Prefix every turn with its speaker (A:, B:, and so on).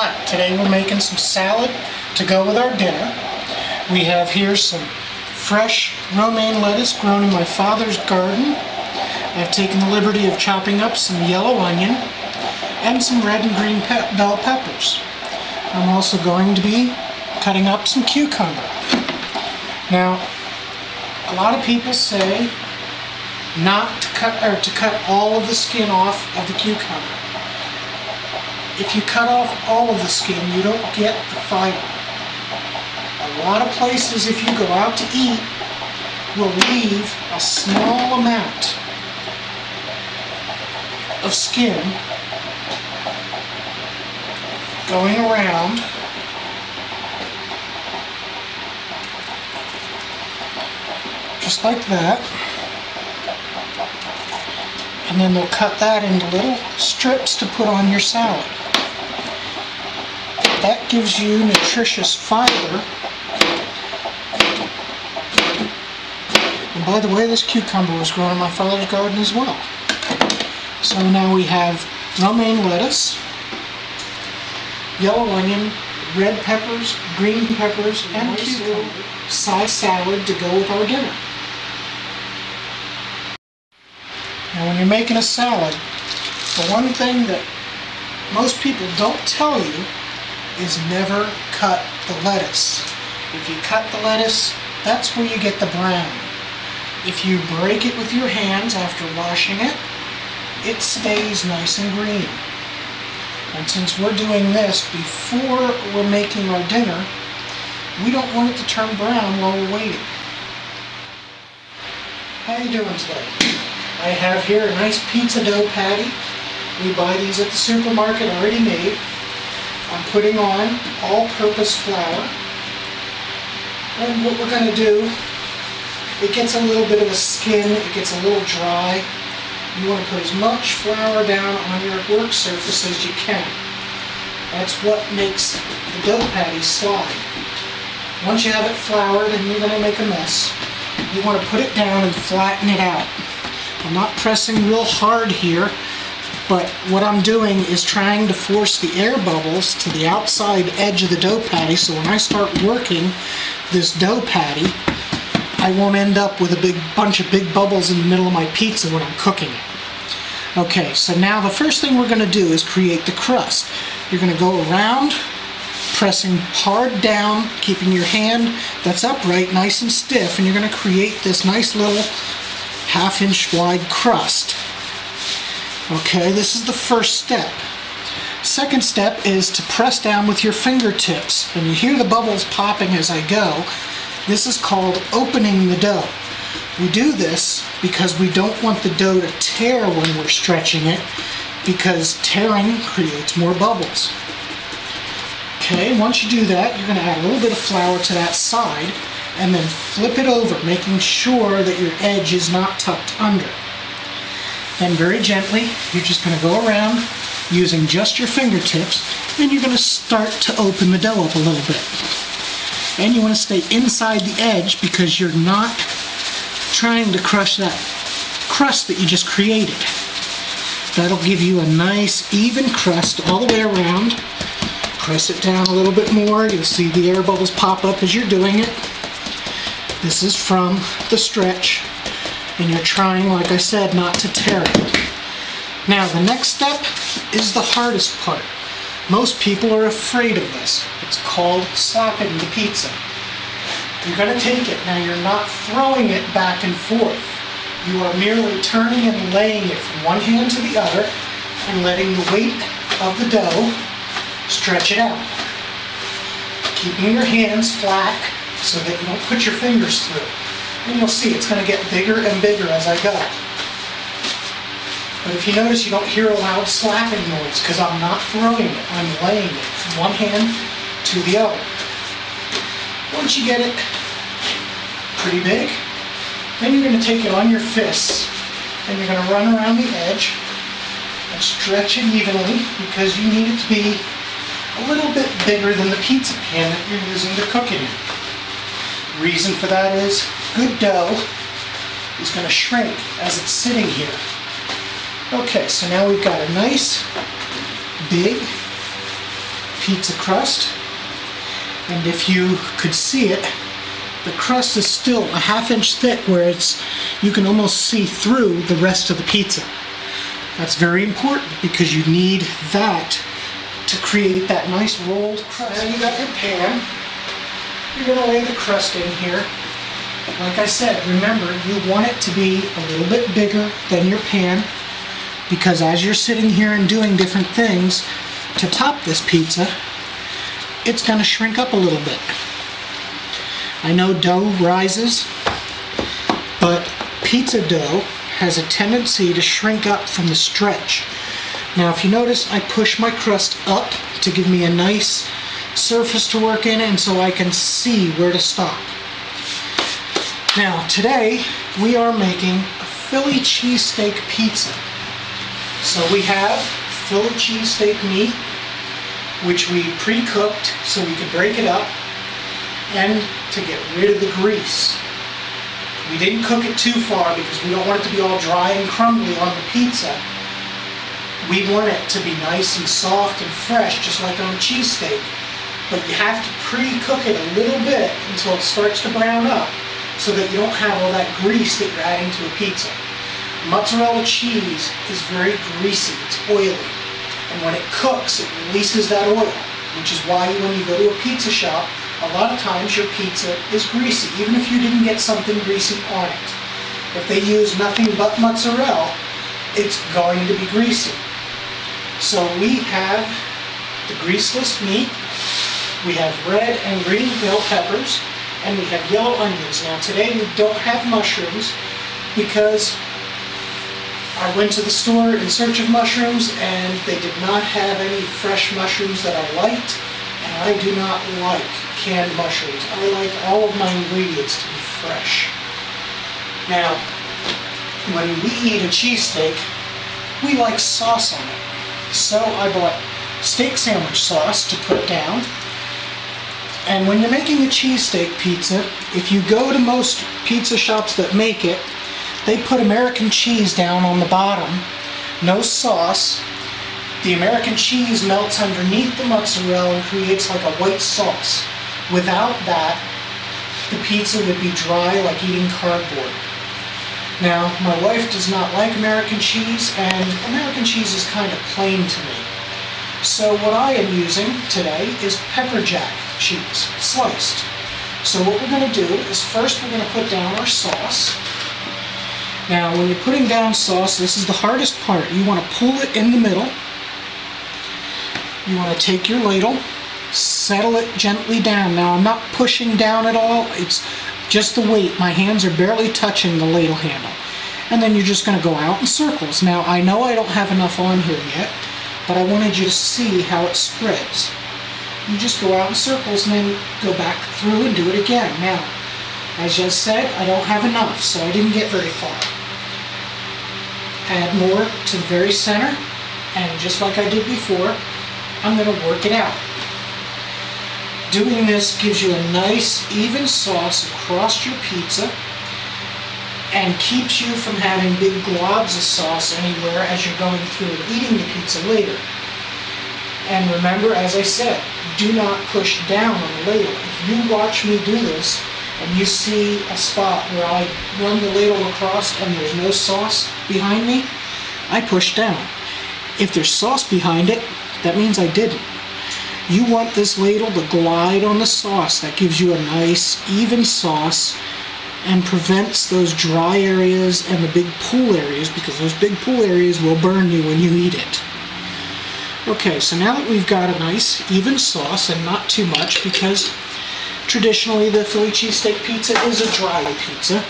A: Hi, today we're making some salad to go with our dinner. We have here some fresh romaine lettuce grown in my father's garden. I've taken the liberty of chopping up some yellow onion and some red and green bell peppers. I'm also going to be cutting up some cucumber. Now, a lot of people say not to cut all of the skin off of the cucumber. If you cut off all of the skin, you don't get the fiber. A lot of places, if you go out to eat, will leave a small amount of skin going around just like that. And then they'll cut that into little strips to put on your salad. That gives you nutritious fiber. And by the way, this cucumber was grown in my father's garden as well. So now we have romaine lettuce, yellow onion, red peppers, green peppers, and cucumber size salad to go with our dinner. Now when you're making a salad, the one thing that most people don't tell you is never cut the lettuce. If you cut the lettuce, that's where you get the brown. If you break it with your hands after washing it, it stays nice and green. And since we're doing this before we're making our dinner, we don't want it to turn brown while we're waiting. How you doing today? I have here a nice pizza dough patty. We buy these at the supermarket already made. I'm putting on all-purpose flour. And what we're going to do, it gets a little bit of a skin, it gets a little dry. You want to put as much flour down on your work surface as you can. That's what makes the dough patty slide. Once you have it floured and you're going to make a mess, you want to put it down and flatten it out. I'm not pressing real hard here, but what I'm doing is trying to force the air bubbles to the outside edge of the dough patty, so when I start working this dough patty, I won't end up with a bunch of big bubbles in the middle of my pizza when I'm cooking it. Okay, so now the first thing we're going to do is create the crust. You're going to go around, pressing hard down, keeping your hand that's upright nice and stiff, and you're going to create this nice little half-inch wide crust. Okay, this is the first step. Second step is to press down with your fingertips. And you hear the bubbles popping as I go. This is called opening the dough. We do this because we don't want the dough to tear when we're stretching it, because tearing creates more bubbles. Okay, once you do that, you're going to add a little bit of flour to that side and then flip it over, making sure that your edge is not tucked under. Then very gently, you're just going to go around using just your fingertips, and you're going to start to open the dough up a little bit. And you want to stay inside the edge because you're not trying to crush that crust that you just created. That'll give you a nice even crust all the way around. Press it down a little bit more. You'll see the air bubbles pop up as you're doing it. This is from the stretch. And you're trying, like I said, not to tear it. Now, the next step is the hardest part. Most people are afraid of this. It's called sapping the pizza. You're going to take it. Now, you're not throwing it back and forth. You are merely turning and laying it from one hand to the other and letting the weight of the dough stretch it out. Keeping your hands flat so that you don't put your fingers through. And you'll see it's going to get bigger and bigger as I go. But if you notice, you don't hear a loud slapping noise because I'm not throwing it. I'm laying it from one hand to the other. Once you get it pretty big, then you're going to take it on your fists and you're going to run around the edge and stretch it evenly because you need it to be a little bit bigger than the pizza pan that you're using to cook it in. Reason for that is good dough is going to shrink as it's sitting here. Okay, so now we've got a nice big pizza crust. And if you could see it, the crust is still a ½ inch thick where you can almost see through the rest of the pizza. That's very important because you need that to create that nice rolled crust. Now you got your pan. You're going to lay the crust in here. Like I said, remember, you want it to be a little bit bigger than your pan because as you're sitting here and doing different things to top this pizza, it's going to shrink up a little bit. I know dough rises, but pizza dough has a tendency to shrink up from the stretch. Now if you notice, I push my crust up to give me a nice surface to work in and so I can see where to stop. Now today we are making a Philly cheesesteak pizza. So we have Philly cheesesteak meat, which we pre-cooked so we could break it up and to get rid of the grease. We didn't cook it too far because we don't want it to be all dry and crumbly on the pizza. We want it to be nice and soft and fresh, just like on a cheesesteak. But you have to pre-cook it a little bit until it starts to brown up so that you don't have all that grease that you're adding to a pizza. Mozzarella cheese is very greasy, it's oily. And when it cooks, it releases that oil, which is why when you go to a pizza shop, a lot of times your pizza is greasy, even if you didn't get something greasy on it. If they use nothing but mozzarella, it's going to be greasy. So we have the greaseless meat, we have red and green bell peppers, and we have yellow onions. Now today we don't have mushrooms because I went to the store in search of mushrooms and they did not have any fresh mushrooms that I liked, and I do not like canned mushrooms. I like all of my ingredients to be fresh. Now, when we eat a cheesesteak, we like sauce on it. So I bought steak sandwich sauce to put down. And when you're making a cheesesteak pizza, if you go to most pizza shops that make it, they put American cheese down on the bottom, no sauce. The American cheese melts underneath the mozzarella and creates like a white sauce. Without that, the pizza would be dry like eating cardboard. Now, my wife does not like American cheese, and American cheese is kind of plain to me. So what I am using today is pepper jack cheese, sliced. So what we're going to do is first we're going to put down our sauce. Now when you're putting down sauce, this is the hardest part. You want to pull it in the middle. You want to take your ladle, settle it gently down. Now I'm not pushing down at all, it's just the weight. My hands are barely touching the ladle handle. And then you're just going to go out in circles. Now I know I don't have enough on here yet, but I wanted you to see how it spreads. You just go out in circles and then go back through and do it again. Now, as I said, I don't have enough, so I didn't get very far. Add more to the very center, and just like I did before, I'm going to work it out. Doing this gives you a nice, even sauce across your pizza and keeps you from having big globs of sauce anywhere as you're going through and eating the pizza later. And remember, as I said, do not push down on the ladle. If you watch me do this and you see a spot where I run the ladle across and there's no sauce behind me, I push down. If there's sauce behind it, that means I didn't. You want this ladle to glide on the sauce. That gives you a nice, even sauce and prevents those dry areas and the big pool areas, because those big pool areas will burn you when you eat it. Okay, so now that we've got a nice, even sauce, and not too much, because traditionally the Philly cheesesteak pizza is a dry pizza.